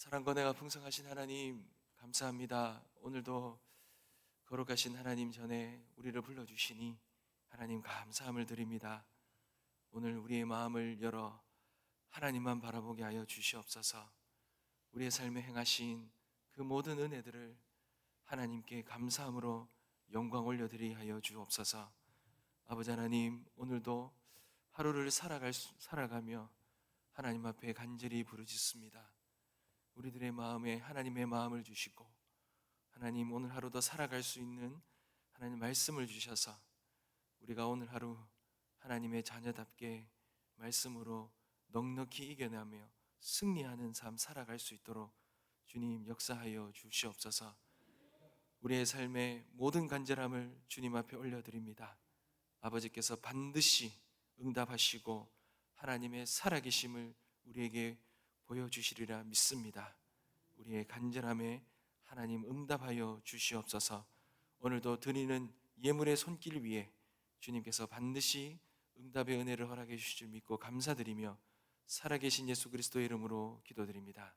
사랑과 내가 풍성하신 하나님 감사합니다. 오늘도 거룩하신 하나님 전에 우리를 불러주시니 하나님 감사함을 드립니다. 오늘 우리의 마음을 열어 하나님만 바라보게 하여 주시옵소서. 우리의 삶에 행하신 그 모든 은혜들을 하나님께 감사함으로 영광 올려드리게 하여 주옵소서. 아버지 하나님, 오늘도 하루를 살아가며 하나님 앞에 간절히 부르짖습니다. 우리들의 마음에 하나님의 마음을 주시고 하나님 오늘 하루도 살아갈 수 있는 하나님 말씀을 주셔서 우리가 오늘 하루 하나님의 자녀답게 말씀으로 넉넉히 이겨내며 승리하는 삶 살아갈 수 있도록 주님 역사하여 주시옵소서. 우리의 삶의 모든 간절함을 주님 앞에 올려드립니다. 아버지께서 반드시 응답하시고 하나님의 살아계심을 우리에게 보여주시리라 믿습니다. 우리의 간절함에 하나님 응답하여 주시옵소서. 오늘도 드리는 예물의 손길 위에 주님께서 반드시 응답의 은혜를 허락해 주실 줄 믿고 감사드리며 살아계신 예수 그리스도의 이름으로 기도드립니다.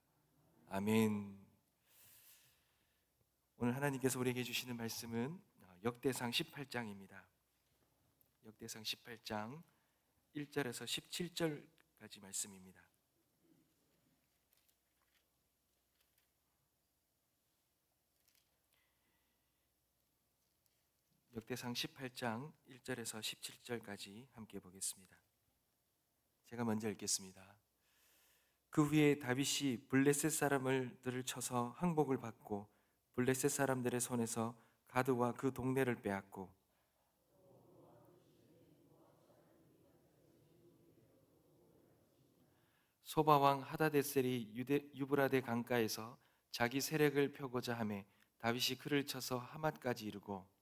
아멘. 오늘 하나님께서 우리에게 주시는 말씀은 역대상 18장입니다. 역대상 18장 1절에서 17절까지 말씀입니다. 역대상 18장 1절에서 17절까지 함께 보겠습니다. 제가 먼저 읽겠습니다. 그 후에 다윗이 블레셋 사람들을 쳐서 항복을 받고 블레셋 사람들의 손에서 가드와 그 동네를 빼앗고 소바 왕 하다데셀이 유브라데 강가에서 자기 세력을 펴고자 하매 다윗이 그를 쳐서 하맛까지 이르고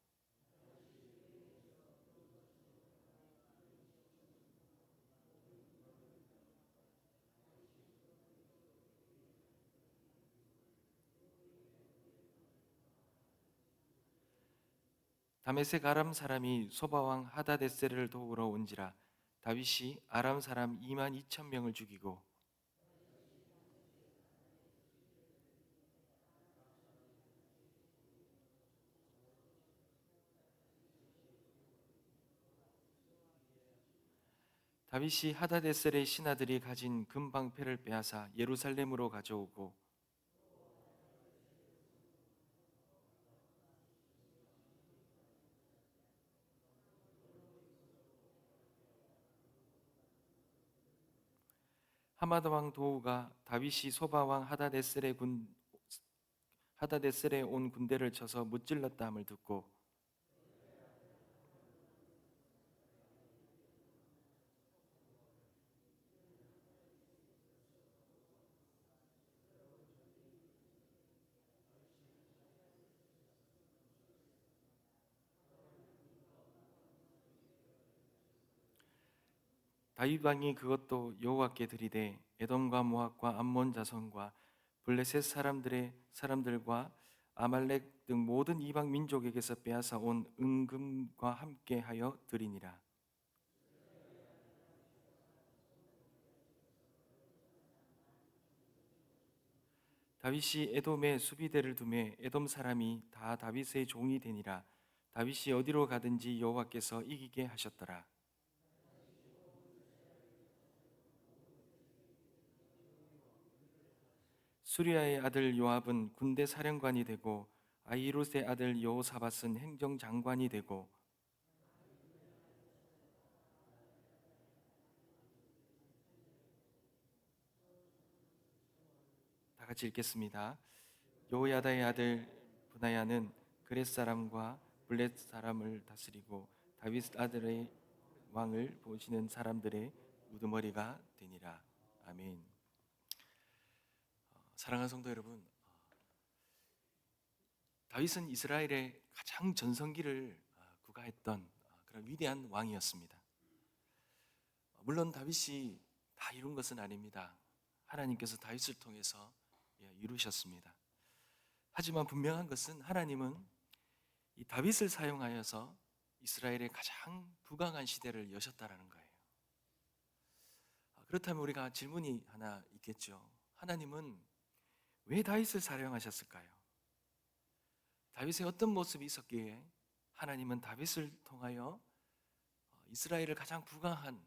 다메섹 아람 사람이 소바 왕 하다데셀을 도우러 온지라 다윗이 아람 사람 2만 2천 명을 죽이고 다윗이 하다데셀의 신하들이 가진 금방패를 빼앗아 예루살렘으로 가져오고 하마드 왕 도우가 다윗이 소바 왕 하다데셀에 온 군대를 쳐서 무찔렀다 함을 듣고 다윗 왕이 그것도 여호와께 드리되 에돔과 모압과 암몬 자손과 블레셋 사람들과 아말렉 등 모든 이방 민족에게서 빼앗아 온 은금과 함께하여 드리니라. 다윗이 에돔에 수비대를 두매 에돔 사람이 다 다윗의 종이 되니라. 다윗이 어디로 가든지 여호와께서 이기게 하셨더라. 수리아의 아들 요압은 군대 사령관이 되고 아히룻의 아들 여호사밧은 행정장관이 되고 다 같이 읽겠습니다. 여호야다의 아들 브나야는 그렛 사람과 블렛 사람을 다스리고 다윗 아들의 왕을 보시는 사람들의 우두머리가 되니라. 아멘. 사랑하는 성도 여러분, 다윗은 이스라엘의 가장 전성기를 구가했던 그런 위대한 왕이었습니다. 물론 다윗이 다 이룬 것은 아닙니다. 하나님께서 다윗을 통해서 이루셨습니다. 하지만 분명한 것은 하나님은 이 다윗을 사용하여서 이스라엘의 가장 부강한 시대를 여셨다라는 거예요. 그렇다면 우리가 질문이 하나 있겠죠. 하나님은 왜 다윗을 사용하셨을까요? 다윗의 어떤 모습이 있었기에 하나님은 다윗을 통하여 이스라엘을 가장 부강한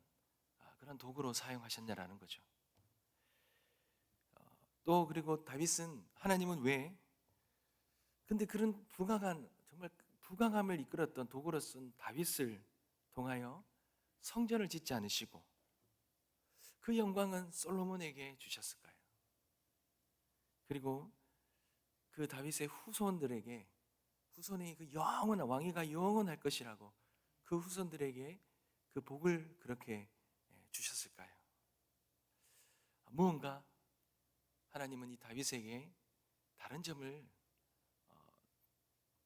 그런 도구로 사용하셨냐라는 거죠. 또 그리고 다윗은 하나님은 왜 근데 그런 부강한 정말 부강함을 이끌었던 도구로 쓴 다윗을 통하여 성전을 짓지 않으시고 그 영광은 솔로몬에게 주셨을까요? 그리고 그 다윗의 후손들에게 후손의 그 영원한 왕위가 영원할 것이라고 그 후손들에게 그 복을 그렇게 주셨을까요? 무언가 하나님은 이 다윗에게 다른 점을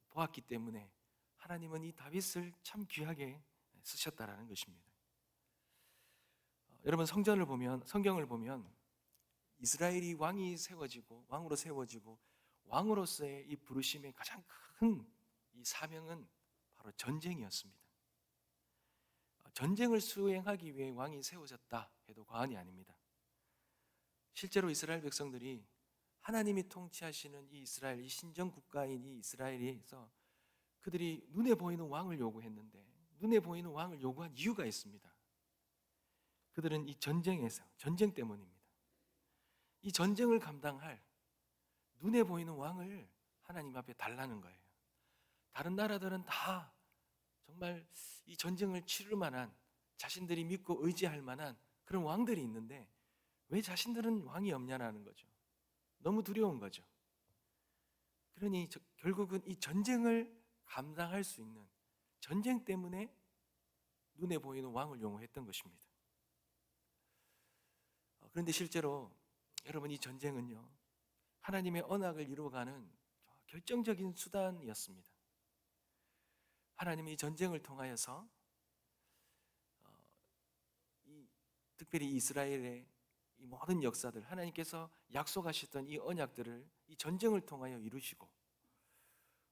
보았기 때문에 하나님은 이 다윗을 참 귀하게 쓰셨다라는 것입니다. 여러분 성경을 보면 이스라엘이 왕이 세워지고 왕으로 세워지고 왕으로서의 이 부르심의 가장 큰 이 사명은 바로 전쟁이었습니다. 전쟁을 수행하기 위해 왕이 세워졌다 해도 과언이 아닙니다. 실제로 이스라엘 백성들이 하나님이 통치하시는 이 이스라엘, 이 신정 국가인 이 이스라엘에서 그들이 눈에 보이는 왕을 요구했는데 눈에 보이는 왕을 요구한 이유가 있습니다. 그들은 이 전쟁 때문입니다. 이 전쟁을 감당할 눈에 보이는 왕을 하나님 앞에 달라는 거예요. 다른 나라들은 다 정말 이 전쟁을 치를 만한 자신들이 믿고 의지할 만한 그런 왕들이 있는데 왜 자신들은 왕이 없냐라는 거죠. 너무 두려운 거죠. 그러니 결국은 이 전쟁을 감당할 수 있는 전쟁 때문에 눈에 보이는 왕을 용어했던 것입니다. 그런데 실제로 여러분 이 전쟁은요 하나님의 언약을 이루어가는 결정적인 수단이었습니다. 하나님이 이 전쟁을 통하여서 특별히 이스라엘의 이 모든 역사들 하나님께서 약속하셨던 이 언약들을 이 전쟁을 통하여 이루시고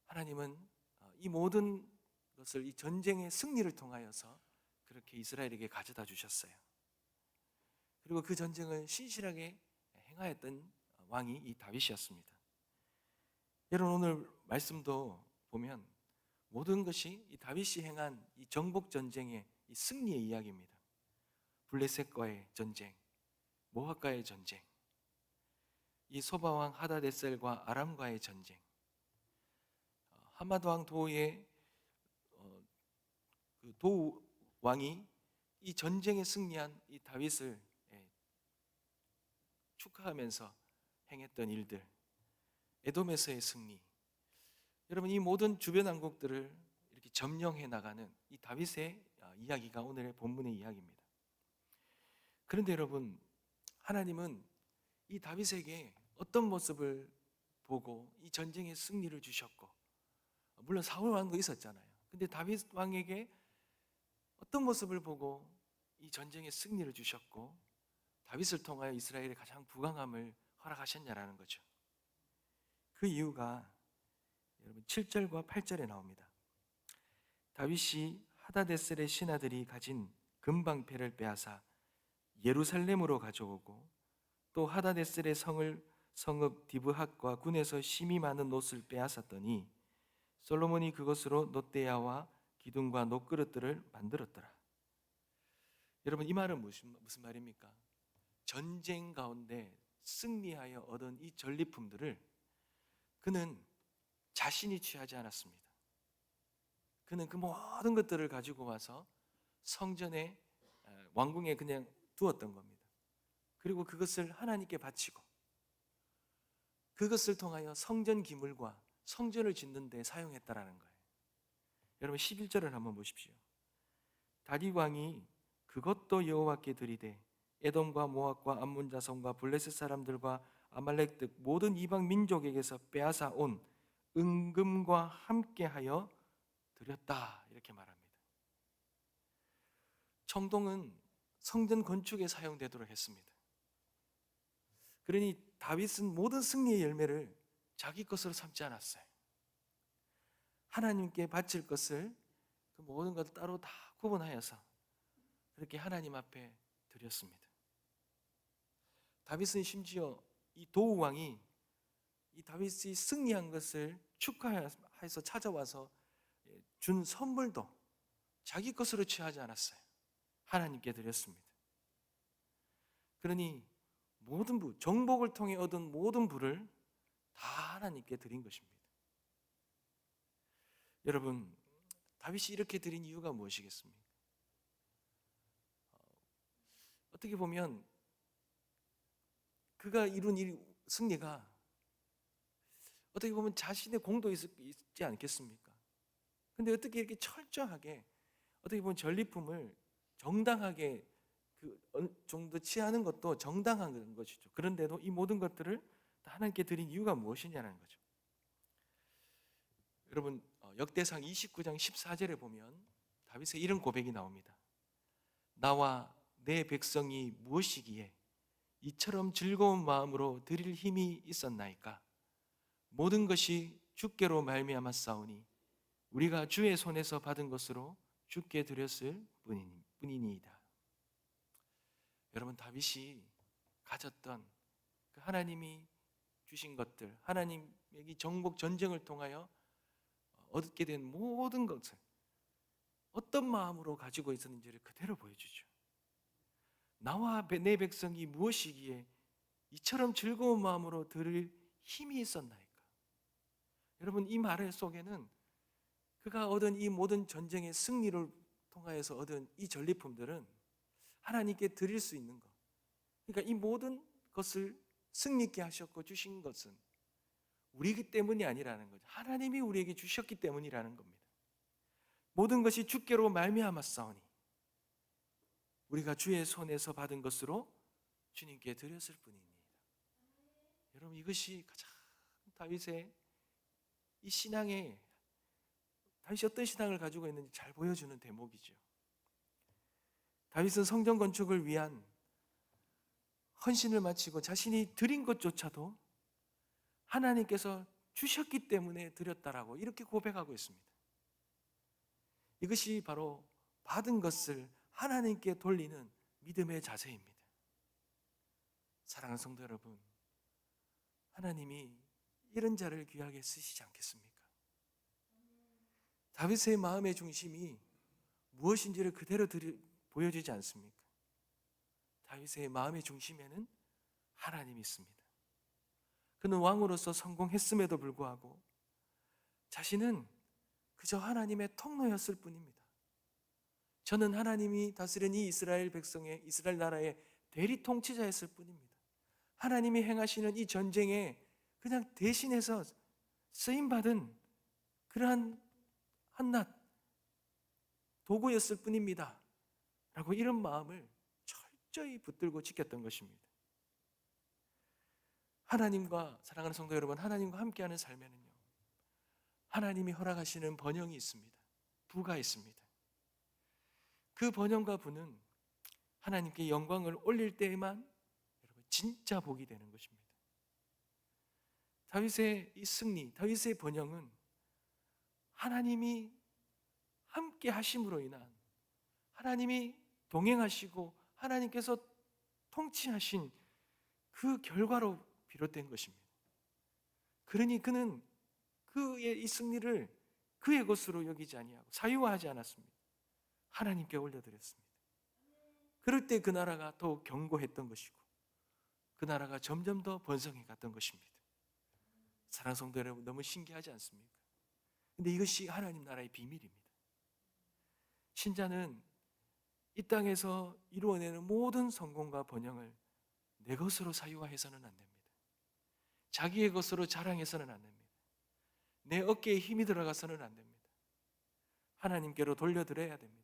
하나님은 이 모든 것을 이 전쟁의 승리를 통하여서 그렇게 이스라엘에게 가져다 주셨어요. 그리고 그 전쟁을 신실하게 행하였던 왕이 이 다윗이었습니다. 여러분 오늘 말씀도 보면 모든 것이 이 다윗이 행한 이 정복 전쟁의 이 승리의 이야기입니다. 블레셋과의 전쟁, 모압과의 전쟁, 이 소바왕 하다데셀과 아람과의 전쟁, 하마드왕 도의 그 도 왕이 이 전쟁에 승리한 이 다윗을 축하하면서 행했던 일들, 에돔에서의 승리, 여러분 이 모든 주변 왕국들을 이렇게 점령해 나가는 이 다윗의 이야기가 오늘의 본문의 이야기입니다. 그런데 여러분 하나님은 이 다윗에게 어떤 모습을 보고 이 전쟁의 승리를 주셨고 물론 사울 왕도 있었잖아요. 근데 다윗 왕에게 어떤 모습을 보고 이 전쟁의 승리를 주셨고 다윗을 통하여 이스라엘의 가장 부강함을 허락하셨냐라는 거죠. 그 이유가 여러분 7절과 8절에 나옵니다. 다윗이 하다데셀의 신하들이 가진 금방패를 빼앗아 예루살렘으로 가져오고 또 하다데셀의 성읍 디브핫과 군에서 심이 많은 옷을 빼앗았더니 솔로몬이 그것으로 놋대야와 기둥과 놋그릇들을 만들었더라. 여러분 이 말은 무슨 말입니까? 전쟁 가운데 승리하여 얻은 이 전리품들을 그는 자신이 취하지 않았습니다. 그는 그 모든 것들을 가지고 와서 성전에 왕궁에 그냥 두었던 겁니다. 그리고 그것을 하나님께 바치고 그것을 통하여 성전 기물과 성전을 짓는 데 사용했다라는 거예요. 여러분 11절을 한번 보십시오. 다윗 왕이 그것도 여호와께 드리되 에돔과 모압과 암몬 자손과 블레셋 사람들과 아말렉 등 모든 이방 민족에게서 빼앗아 온 은금과 함께하여 드렸다 이렇게 말합니다. 청동은 성전 건축에 사용되도록 했습니다. 그러니 다윗은 모든 승리의 열매를 자기 것으로 삼지 않았어요. 하나님께 바칠 것을 그 모든 것을 따로 다 구분하여서 그렇게 하나님 앞에 드렸습니다. 다윗은 심지어 이 도우 왕이 이 다윗이 승리한 것을 축하해서 찾아와서 준 선물도 자기 것으로 취하지 않았어요. 하나님께 드렸습니다. 그러니 모든 정복을 통해 얻은 모든 부를 다 하나님께 드린 것입니다. 여러분, 다윗이 이렇게 드린 이유가 무엇이겠습니까? 어떻게 보면 그가 이룬 이 승리가 어떻게 보면 자신의 공도 있지 않겠습니까? 근데 어떻게 이렇게 철저하게 어떻게 보면 전리품을 정당하게 그 어느 정도 취하는 것도 정당한 것이죠. 그런데도 이 모든 것들을 다 하나님께 드린 이유가 무엇이냐는 거죠. 여러분, 역대상 29장 14절에 보면 다윗의 이런 고백이 나옵니다. 나와 내 백성이 무엇이기에 이처럼 즐거운 마음으로 드릴 힘이 있었나이까? 모든 것이 주께로 말미암아 싸우니 우리가 주의 손에서 받은 것으로 주께 드렸을 뿐이니이다. 여러분, 다윗이 가졌던 그 하나님이 주신 것들, 하나님의 정복 전쟁을 통하여 얻게 된 모든 것을 어떤 마음으로 가지고 있었는지를 그대로 보여주죠. 나와 내 백성이 무엇이기에 이처럼 즐거운 마음으로 들을 힘이 있었나이까? 여러분, 이 말 속에는 그가 얻은 이 모든 전쟁의 승리를 통하여서 얻은 이 전리품들은 하나님께 드릴 수 있는 것, 그러니까 이 모든 것을 승리케 하셨고 주신 것은 우리기 때문이 아니라는 거죠. 하나님이 우리에게 주셨기 때문이라는 겁니다. 모든 것이 주께로 말미암았사오니 우리가 주의 손에서 받은 것으로 주님께 드렸을 뿐입니다. 여러분, 이것이 가장 다윗의 이 신앙의 다윗이 어떤 신앙을 가지고 있는지 잘 보여주는 대목이죠. 다윗은 성전 건축을 위한 헌신을 마치고 자신이 드린 것조차도 하나님께서 주셨기 때문에 드렸다라고 이렇게 고백하고 있습니다. 이것이 바로 받은 것을 하나님께 돌리는 믿음의 자세입니다. 사랑하는 성도 여러분, 하나님이 이런 자를 귀하게 쓰시지 않겠습니까? 다윗의 마음의 중심이 무엇인지를 그대로 보여주지 않습니까? 다윗의 마음의 중심에는 하나님이 있습니다. 그는 왕으로서 성공했음에도 불구하고 자신은 그저 하나님의 통로였을 뿐입니다. 저는 하나님이 다스린 이 이스라엘 백성의, 이스라엘 나라의 대리 통치자였을 뿐입니다. 하나님이 행하시는 이 전쟁에 그냥 대신해서 쓰임받은 그러한 한낱 도구였을 뿐입니다 라고 이런 마음을 철저히 붙들고 지켰던 것입니다. 하나님과, 사랑하는 성도 여러분, 하나님과 함께하는 삶에는요, 하나님이 허락하시는 번영이 있습니다. 부가 있습니다. 그 번영과 부는 하나님께 영광을 올릴 때에만 여러분 진짜 복이 되는 것입니다. 다윗의 이 승리, 다윗의 번영은 하나님이 함께 하심으로 인한, 하나님이 동행하시고 하나님께서 통치하신 그 결과로 비롯된 것입니다. 그러니 그는 그의 이 승리를 그의 것으로 여기지 아니하고 사유화하지 않았습니다. 하나님께 올려드렸습니다. 그럴 때 그 나라가 더욱 견고했던 것이고 그 나라가 점점 더 번성해 갔던 것입니다. 사랑하는 성도 여러분, 너무 신기하지 않습니까? 근데 이것이 하나님 나라의 비밀입니다. 신자는 이 땅에서 이루어내는 모든 성공과 번영을 내 것으로 사유화해서는 안 됩니다. 자기의 것으로 자랑해서는 안 됩니다. 내 어깨에 힘이 들어가서는 안 됩니다. 하나님께로 돌려드려야 됩니다.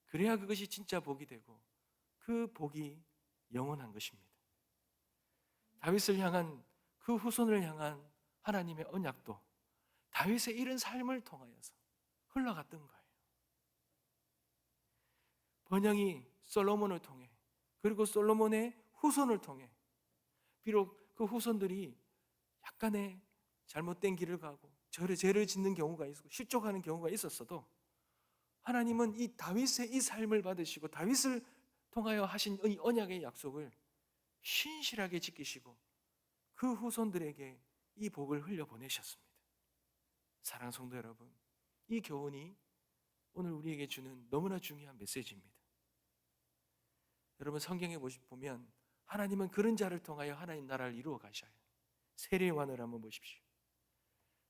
그래야 그것이 진짜 복이 되고 그 복이 영원한 것입니다. 다윗을 향한, 그 후손을 향한 하나님의 언약도 다윗의 이런 삶을 통하여서 흘러갔던 거예요. 번영이 솔로몬을 통해, 그리고 솔로몬의 후손을 통해, 비록 그 후손들이 약간의 잘못된 길을 가고 죄를 짓는 경우가 있고 실족하는 경우가 있었어도 하나님은 이 다윗의 이 삶을 받으시고 다윗을 통하여 하신 이 언약의 약속을 신실하게 지키시고 그 후손들에게 이 복을 흘려보내셨습니다. 사랑하는 성도 여러분, 이 교훈이 오늘 우리에게 주는 너무나 중요한 메시지입니다. 여러분, 성경에 보면 하나님은 그런 자를 통하여 하나님 나라를 이루어 가셔요. 세례요한을 한번 보십시오.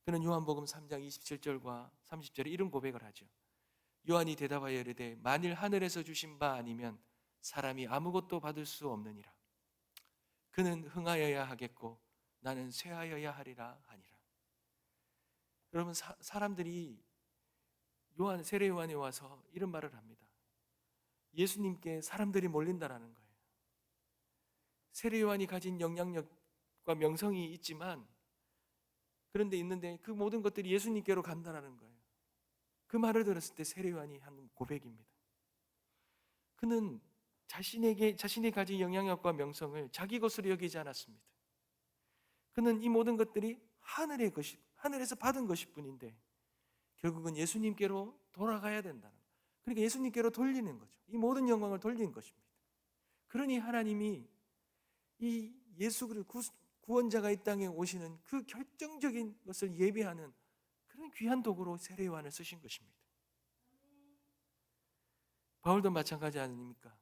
그는 요한복음 3장 27절과 30절에 이런 고백을 하죠. 요한이 대답하여 이르되 만일 하늘에서 주신 바 아니면 사람이 아무것도 받을 수 없느니라. 그는 흥하여야 하겠고 나는 쇠하여야 하리라 하니라. 여러분, 사람들이 세례 요한에 와서 이런 말을 합니다. 예수님께 사람들이 몰린다라는 거예요. 세례 요한이 가진 영향력과 명성이 있지만, 그런데 있는데 그 모든 것들이 예수님께로 간다라는 거예요. 그 말을 들었을 때 세례 요한이 한 고백입니다. 그는 자신이 가진 영향력과 명성을 자기 것으로 여기지 않았습니다. 그는 이 모든 것들이 하늘에서 받은 것일 뿐인데 결국은 예수님께로 돌아가야 된다는 거예요. 그러니까 예수님께로 돌리는 거죠. 이 모든 영광을 돌리는 것입니다. 그러니 하나님이 이 예수 그리스도 구원자가 이 땅에 오시는 그 결정적인 것을 예비하는 그런 귀한 도구로 세례 요한을 쓰신 것입니다. 바울도 마찬가지 아닙니까?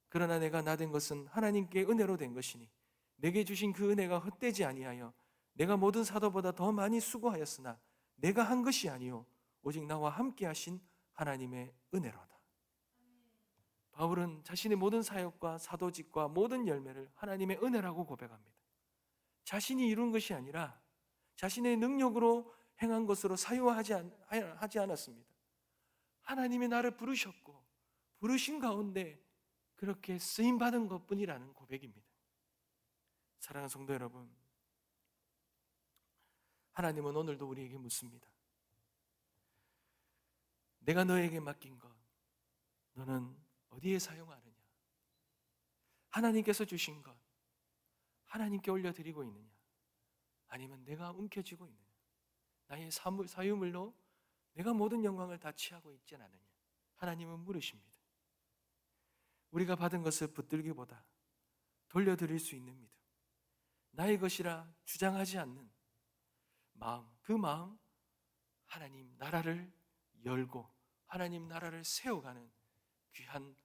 그러나 내가 나된 것은 하나님께 은혜로 된 것이니 내게 주신 그 은혜가 헛되지 아니하여 내가 모든 사도보다 더 많이 수고하였으나 내가 한 것이 아니요 오직 나와 함께 하신 하나님의 은혜로다. 바울은 자신의 모든 사역과 사도직과 모든 열매를 하나님의 은혜라고 고백합니다. 자신이 이룬 것이 아니라 자신의 능력으로 행한 것으로 사유하지 않았습니다. 하나님이 나를 부르셨고 부르신 가운데 그렇게 쓰임받은 것뿐이라는 고백입니다. 사랑하는 성도 여러분, 하나님은 오늘도 우리에게 묻습니다. 내가 너에게 맡긴 것 너는 어디에 사용하느냐? 하나님께서 주신 것 하나님께 올려드리고 있느냐? 아니면 내가 움켜쥐고 있느냐? 나의 사유물로 내가 모든 영광을 다 취하고 있지 않느냐? 하나님은 물으십니다. 우리가 받은 것을 붙들기보다 돌려드릴 수 있는 믿음, 나의 것이라 주장하지 않는 마음, 그 마음, 하나님 나라를 열고 하나님 나라를 세워가는 귀한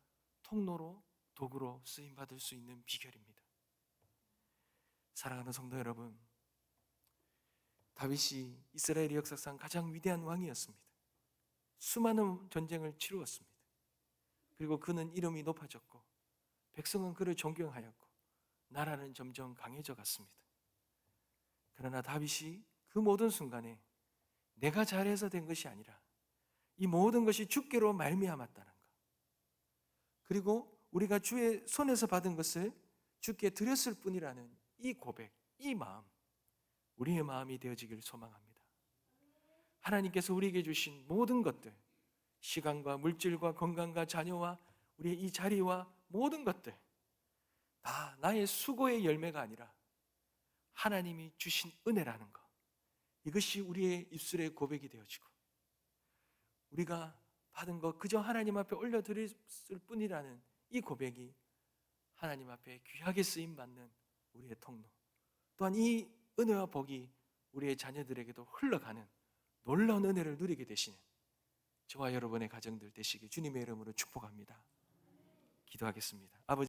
통로로 도구로 쓰임받을 수 있는 비결입니다. 사랑하는 성도 여러분, 다윗이 이스라엘의 역사상 가장 위대한 왕이었습니다. 수많은 전쟁을 치루었습니다. 그리고 그는 이름이 높아졌고 백성은 그를 존경하였고 나라는 점점 강해져 갔습니다. 그러나 다윗이 그 모든 순간에 내가 잘해서 된 것이 아니라 이 모든 것이 주께로 말미암았다는 것, 그리고 우리가 주의 손에서 받은 것을 주께 드렸을 뿐이라는 이 고백, 이 마음, 우리의 마음이 되어지기를 소망합니다. 하나님께서 우리에게 주신 모든 것들, 시간과 물질과 건강과 자녀와 우리의 이 자리와 모든 것들 다 나의 수고의 열매가 아니라 하나님이 주신 은혜라는 것, 이것이 우리의 입술의 고백이 되어지고 우리가 받은 것 그저 하나님 앞에 올려드렸을 뿐이라는 이 고백이 하나님 앞에 귀하게 쓰임받는 우리의 통로, 또한 이 은혜와 복이 우리의 자녀들에게도 흘러가는 놀라운 은혜를 누리게 되시는 저와 여러분의 가정들 되시길 주님의 이름으로 축복합니다. 기도하겠습니다. 아버지